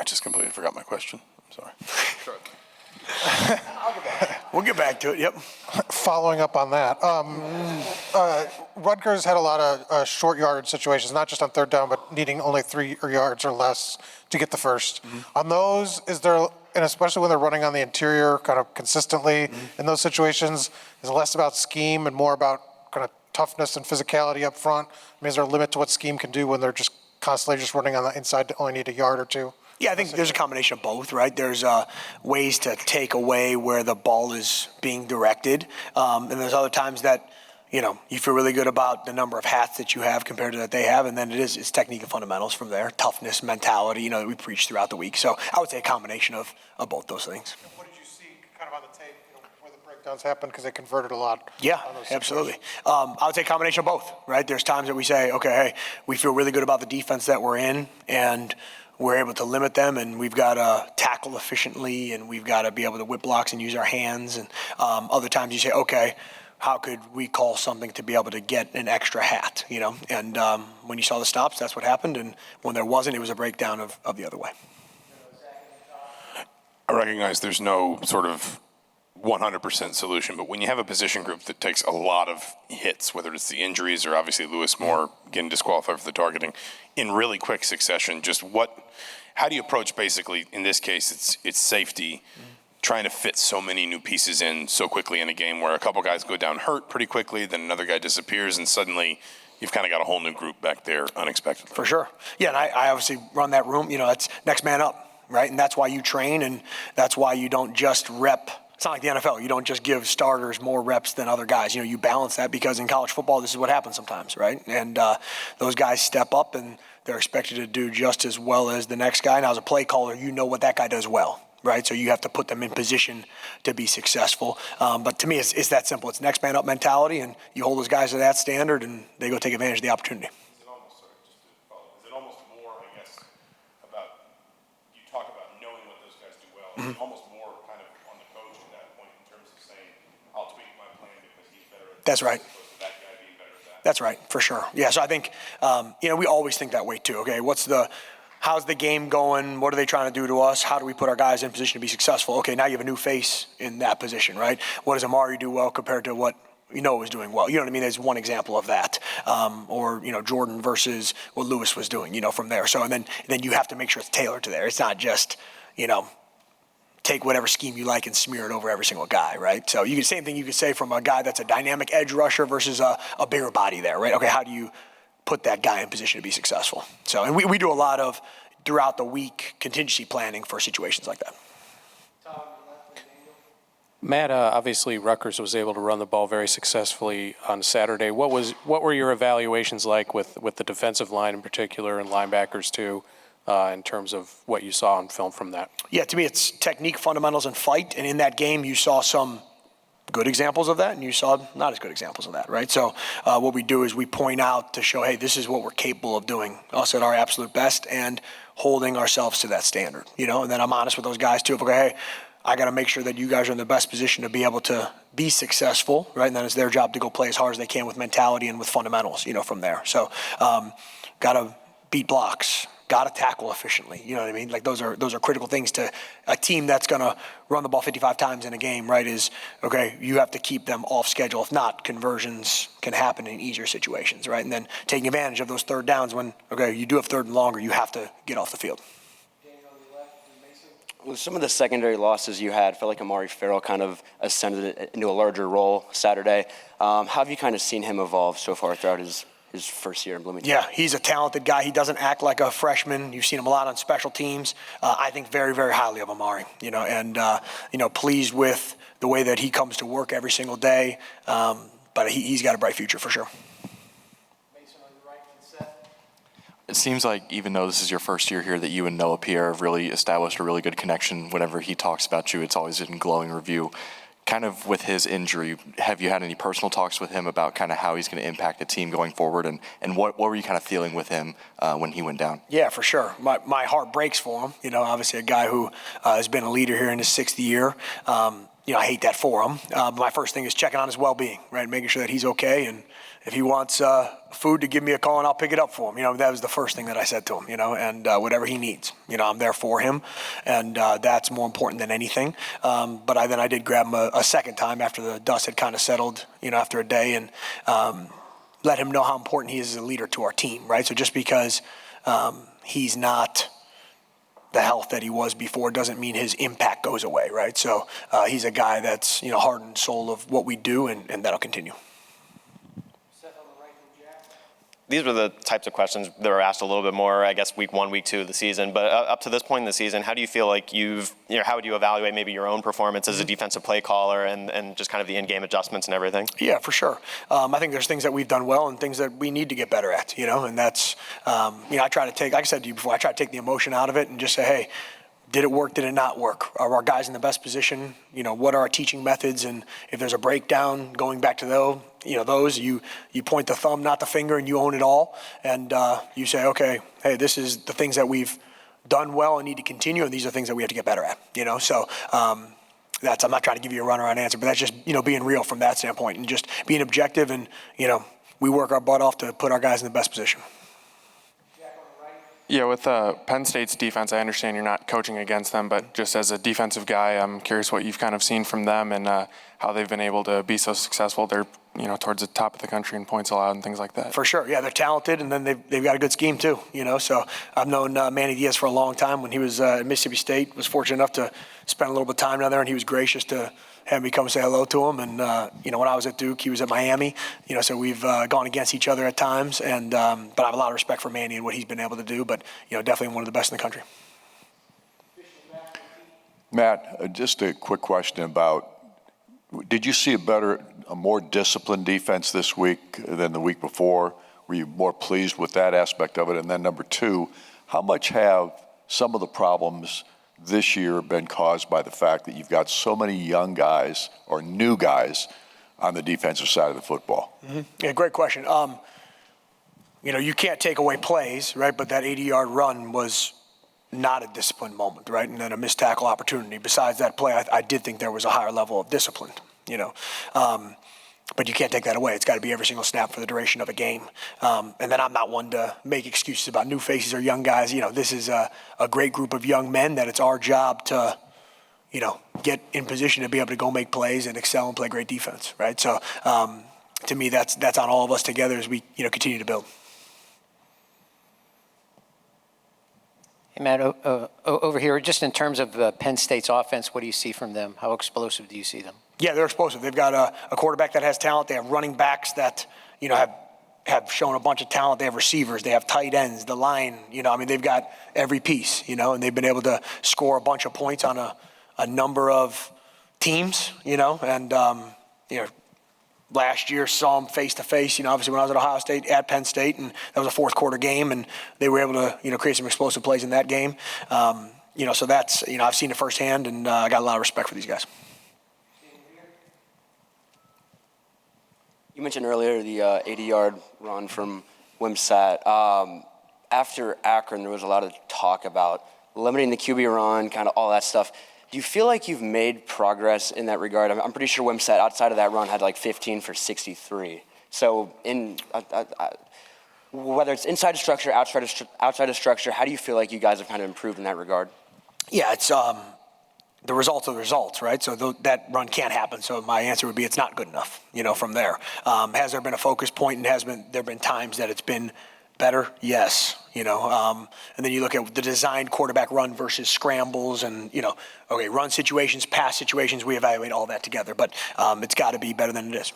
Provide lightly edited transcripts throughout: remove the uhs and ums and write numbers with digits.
I just completely forgot my question. I'm sorry. Sure. We'll get back to it, yep. Following up on that, Rutgers had a lot of short yardage situations, not just on third down, but needing only 3 yards or less to get the first. On those, is there, and especially when they're running on the interior kind of consistently in those situations, is it less about scheme and more about kind of toughness and physicality up front? I mean, is there a limit to what scheme can do when they're just constantly just running on the inside to only need a yard or two? Yeah, I think there's a combination of both, right? There's ways to take away where the ball is being directed, and there's other times that, you know, you feel really good about the number of hats that you have compared to that they have, and then it's technique and fundamentals from there, toughness, mentality, you know, that we preach throughout the week. So I would say a combination of both those things. And what did you see kind of on the tape, you know, where the breakdowns happened, because they converted a lot? Yeah, absolutely. I would say a combination of both, right? There's times that we say, okay, hey, we feel really good about the defense that we're in, and we're able to limit them, and we've got to tackle efficiently, and we've got to be able to whip blocks and use our hands. And other times you say, okay, how could we call something to be able to get an extra hat, you know? And when you saw the stops, that's what happened. And when there wasn't, it was a breakdown of the other way. I recognize there's no sort of 100% solution, but when you have a position group that takes a lot of hits, whether it's the injuries or obviously Lewis Moore getting disqualified for the targeting in really quick succession, just how do you approach basically, in this case, it's safety, trying to fit so many new pieces in so quickly in a game where a couple guys go down hurt pretty quickly, then another guy disappears, and suddenly you've kind of got a whole new group back there unexpectedly. For sure. Yeah, and I obviously run that room, you know, that's next man up, right? And that's why you train, and that's why you don't just rep. It's not like the NFL. You don't just give starters more reps than other guys. You know, you balance that, because in college football, this is what happens sometimes, right? And those guys step up, and they're expected to do just as well as the next guy. Now, as a play caller, you know what that guy does well, right? So you have to put them in position to be successful. But to me, it's that simple. It's next man up mentality, and you hold those guys to that standard, and they go take advantage of the opportunity. Is it almost more, I guess, about, you talk about knowing what those guys do well, is it almost more kind of on the coach at that point in terms of saying, I'll tweak my plan because he's better at That's right. that guy being better at that? That's right, for sure. Yeah, so I think, you know, we always think that way too. Okay, how's the game going? What are they trying to do to us? How do we put our guys in position to be successful? Okay, now you have a new face in that position, right? What does Amari do well compared to what you know was doing well? You know what I mean? There's one example of that. Or, you know, Jordan versus what Lewis was doing, you know, from there. So, and then you have to make sure it's tailored to there. It's not just, you know, take whatever scheme you like and smear it over every single guy, right? So same thing you could say from a guy that's a dynamic edge rusher versus a bigger body there, right? Okay, how do you put that guy in position to be successful? So, and we do a lot of, throughout the week, contingency planning for situations like that. Matt, obviously Rutgers was able to run the ball very successfully on Saturday. What were your evaluations like with the defensive line in particular, and linebackers too, in terms of what you saw on film from that? Yeah, to me it's technique, fundamentals, and fight. And in that game you saw some good examples of that, and you saw not as good examples of that, right? So what we do is we point out to show, hey, this is what we're capable of doing, us at our absolute best, and holding ourselves to that standard, you know? And then I'm honest with those guys too. If okay, hey, I got to make sure that you guys are in the best position to be able to be successful, right? And then it's their job to go play as hard as they can with mentality and with fundamentals, you know, from there. So got to beat blocks, got to tackle efficiently. You know what I mean? Like those are critical things to a team that's going to run the ball 55 times in a game, right? Is, okay, you have to keep them off schedule. If not, conversions can happen in easier situations, right? And then taking advantage of those third downs when, okay, you do have third and longer, you have to get off the field. With some of the secondary losses you had, felt like Amari Farrell kind of ascended into a larger role Saturday. How have you kind of seen him evolve so far throughout his first year in Bloomington? Yeah, he's a talented guy. He doesn't act like a freshman. You've seen him a lot on special teams. I think very, very highly of Amari, you know, and, you know, pleased with the way that he comes to work every single day. But he's got a bright future for sure. It seems like even though this is your first year here, that you and Noah Pierre have really established a really good connection. Whenever he talks about you, it's always in glowing review. Kind of with his injury, have you had any personal talks with him about kind of how he's going to impact the team going forward, and what were you kind of feeling with him when he went down? Yeah, for sure. My heart breaks for him. You know, obviously a guy who has been a leader here in his 6th year. You know, I hate that for him. My first thing is checking on his well-being, right? Making sure that he's okay, and if he wants food, to give me a call and I'll pick it up for him. That was the first thing that I said to him, and whatever he needs, I'm there for him. And that's more important than anything. But then I did grab him a second time after the dust had kind of settled, after a day, and let him know how important he is as a leader to our team, right? So just because he's not the health that he was before doesn't mean his impact goes away, right? So he's a guy that's, heart and soul of what we do, and that'll continue. These were the types of questions that were asked a little bit more, I guess, week 1, week 2 of the season. But up to this point in the season, how do you feel like how would you evaluate maybe your own performance as a defensive play caller and just kind of the in-game adjustments and everything? Yeah, for sure. I think there's things that we've done well and things that we need to get better at, and that's, I try to take, like I said to you before, I try to take the emotion out of it and just say, hey, did it work? Did it not work? Are our guys in the best position? What are our teaching methods? And if there's a breakdown, going back to those, you point the thumb, not the finger, and you own it all. And you say, okay, hey, this is the things that we've done well and need to continue, and these are things that we have to get better at. So I'm not trying to give you a runaround answer, but that's just being real from that standpoint and just being objective. And we work our butt off to put our guys in the best position. Yeah, with Penn State's defense, I understand you're not coaching against them, but just as a defensive guy, I'm curious what you've kind of seen from them and how they've been able to be so successful. They're, towards the top of the country in points allowed and things like that. For sure, yeah, they're talented, and then they've got a good scheme too. So I've known Manny Diaz for a long time. When he was at Mississippi State, was fortunate enough to spend a little bit of time down there, and he was gracious to have me come say hello to him. And when I was at Duke, he was at Miami. So we've gone against each other at times, and but I have a lot of respect for Manny and what he's been able to do. But definitely one of the best in the country. Matt, just a quick question about: did you see a more disciplined defense this week than the week before? Were you more pleased with that aspect of it? And then number two, how much have some of the problems this year been caused by the fact that you've got so many young guys or new guys on the defensive side of the football? Mm-hmm. Yeah, great question. You can't take away plays, right? But that 80-yard run was not a disciplined moment, right? And then a missed tackle opportunity. Besides that play, I did think there was a higher level of discipline, But you can't take that away. It's got to be every single snap for the duration of a game. And then I'm not one to make excuses about new faces or young guys. This is a great group of young men that it's our job to, get in position to be able to go make plays and excel and play great defense, right? So to me, that's on all of us together as we, continue to build. Hey, Matt, over here, just in terms of Penn State's offense, what do you see from them? How explosive do you see them? Yeah, they're explosive. They've got a quarterback that has talent. They have running backs that, have shown a bunch of talent. They have receivers. They have tight ends, the line. They've got every piece, and they've been able to score a bunch of points on a number of teams, and, last year saw them face-to-face, obviously when I was at Ohio State, at Penn State, and that was a fourth quarter game, and they were able to, create some explosive plays in that game. So that's, I've seen it firsthand, and I got a lot of respect for these guys. You mentioned earlier the 80-yard run from Wimsatt. After Akron, there was a lot of talk about limiting the QB run, kind of all that stuff. Do you feel like you've made progress in that regard? I'm pretty sure Wimsatt, outside of that run, had like 15 for 63. So whether it's inside of structure, outside of structure, how do you feel like you guys have kind of improved in that regard? Yeah, it's the results are the results, right? So that run can't happen. So my answer would be it's not good enough, from there. Has there been a focus point, and there been times that it's been better? Yes. And then you look at the designed quarterback run versus scrambles and, run situations, pass situations, we evaluate all that together. But it's got to be better than it is.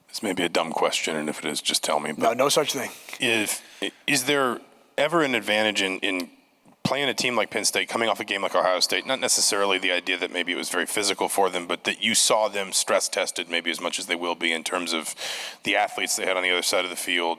This may be a dumb question, and if it is, just tell me. But no such thing. Is there ever an advantage in playing a team like Penn State, coming off a game like Ohio State, not necessarily the idea that maybe it was very physical for them, but that you saw them stress tested maybe as much as they will be in terms of the athletes they had on the other side of the field,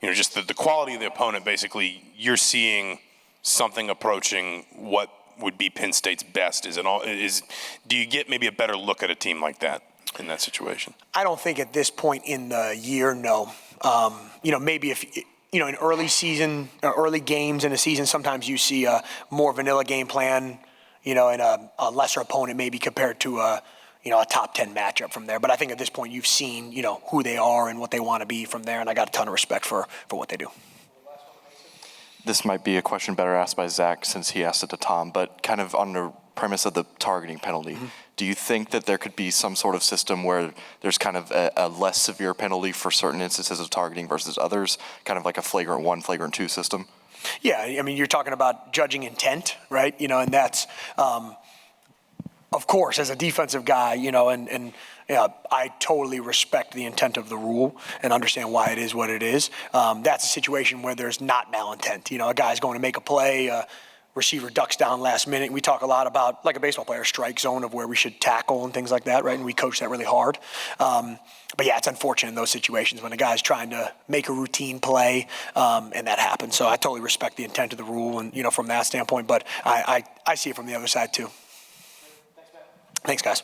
just the quality of the opponent. Basically, you're seeing something approaching what would be Penn State's best. Do you get maybe a better look at a team like that in that situation? I don't think at this point in the year, no. Maybe if in early season, early games in a season, sometimes you see a more vanilla game plan, and a lesser opponent maybe compared to a a top 10 matchup from there. But I think at this point you've seen, who they are and what they want to be from there, and I got a ton of respect for what they do. This might be a question better asked by Zach since he asked it to Tom, but kind of on the premise of the targeting penalty, do you think that there could be some sort of system where there's kind of a less severe penalty for certain instances of targeting versus others, kind of like a flagrant 1, flagrant 2 system? Yeah, I mean, you're talking about judging intent, right? And that's, of course, as a defensive guy, I totally respect the intent of the rule and understand why it is what it is. That's a situation where there's not malintent. A guy's going to make a play, receiver ducks down last minute. We talk a lot about, like a baseball player, strike zone of where we should tackle and things like that, right? And we coach that really hard. But yeah, it's unfortunate in those situations when a guy's trying to make a routine play and that happens. So I totally respect the intent of the rule and, from that standpoint, but I see it from the other side too. Thanks, guys.